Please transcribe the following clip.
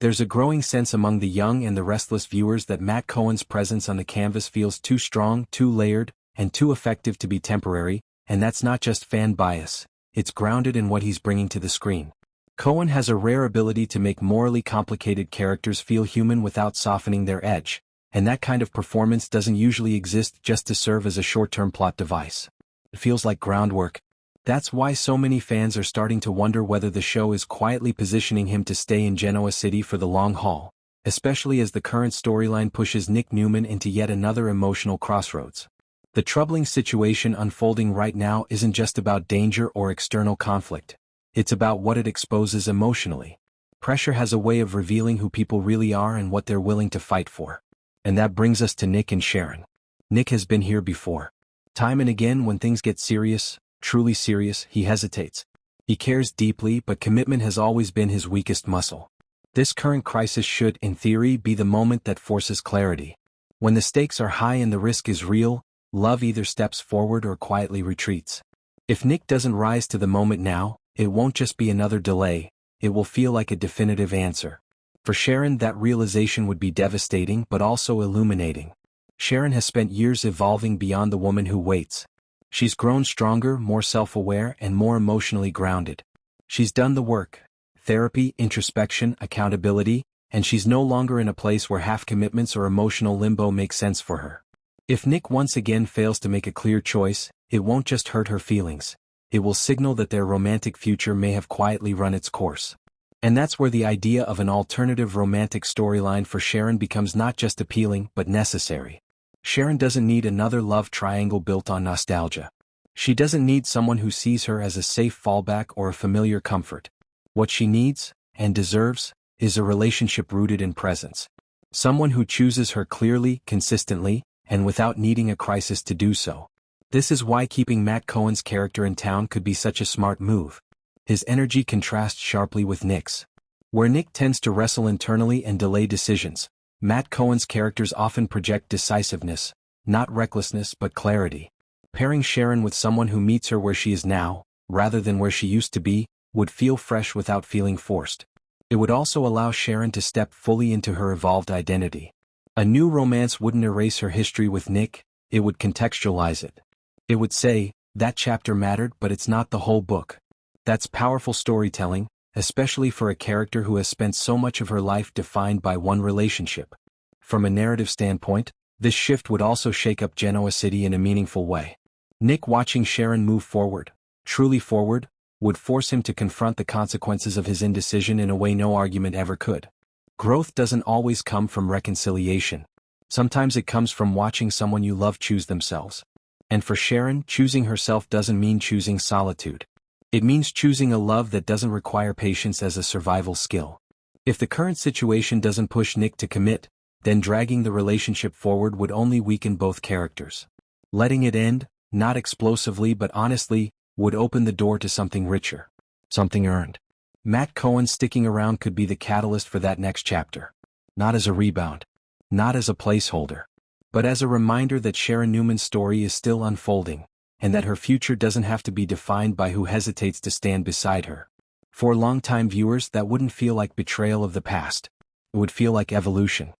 There's a growing sense among the young and the restless viewers that Matt Cohen's presence on the canvas feels too strong, too layered, and too effective to be temporary, and that's not just fan bias, it's grounded in what he's bringing to the screen. Cohen has a rare ability to make morally complicated characters feel human without softening their edge, and that kind of performance doesn't usually exist just to serve as a short-term plot device. It feels like groundwork. That's why so many fans are starting to wonder whether the show is quietly positioning him to stay in Genoa City for the long haul, especially as the current storyline pushes Nick Newman into yet another emotional crossroads. The troubling situation unfolding right now isn't just about danger or external conflict. It's about what it exposes emotionally. Pressure has a way of revealing who people really are and what they're willing to fight for. And that brings us to Nick and Sharon. Nick has been here before. Time and again when things get serious, truly serious, he hesitates. He cares deeply, but commitment has always been his weakest muscle. This current crisis should, in theory, be the moment that forces clarity. When the stakes are high and the risk is real, love either steps forward or quietly retreats. If Nick doesn't rise to the moment now, it won't just be another delay, it will feel like a definitive answer. For Sharon, that realization would be devastating but also illuminating. Sharon has spent years evolving beyond the woman who waits. She's grown stronger, more self-aware, and more emotionally grounded. She's done the work: therapy, introspection, accountability, and she's no longer in a place where half-commitments or emotional limbo make sense for her. If Nick once again fails to make a clear choice, it won't just hurt her feelings. It will signal that their romantic future may have quietly run its course. And that's where the idea of an alternative romantic storyline for Sharon becomes not just appealing but necessary. Sharon doesn't need another love triangle built on nostalgia. She doesn't need someone who sees her as a safe fallback or a familiar comfort. What she needs, and deserves, is a relationship rooted in presence. Someone who chooses her clearly, consistently, and without needing a crisis to do so. This is why keeping Matt Cohen's character in town could be such a smart move. His energy contrasts sharply with Nick's. Where Nick tends to wrestle internally and delay decisions, Matt Cohen's characters often project decisiveness, not recklessness but clarity. Pairing Sharon with someone who meets her where she is now, rather than where she used to be, would feel fresh without feeling forced. It would also allow Sharon to step fully into her evolved identity. A new romance wouldn't erase her history with Nick, it would contextualize it. It would say, that chapter mattered but it's not the whole book. That's powerful storytelling, especially for a character who has spent so much of her life defined by one relationship. From a narrative standpoint, this shift would also shake up Genoa City in a meaningful way. Nick watching Sharon move forward, truly forward, would force him to confront the consequences of his indecision in a way no argument ever could. Growth doesn't always come from reconciliation. Sometimes it comes from watching someone you love choose themselves. And for Sharon, choosing herself doesn't mean choosing solitude. It means choosing a love that doesn't require patience as a survival skill. If the current situation doesn't push Nick to commit, then dragging the relationship forward would only weaken both characters. Letting it end, not explosively but honestly, would open the door to something richer. Something earned. Matt Cohen sticking around could be the catalyst for that next chapter. Not as a rebound. Not as a placeholder. But as a reminder that Sharon Newman's story is still unfolding, and that her future doesn't have to be defined by who hesitates to stand beside her. For longtime viewers, that wouldn't feel like betrayal of the past. It would feel like evolution.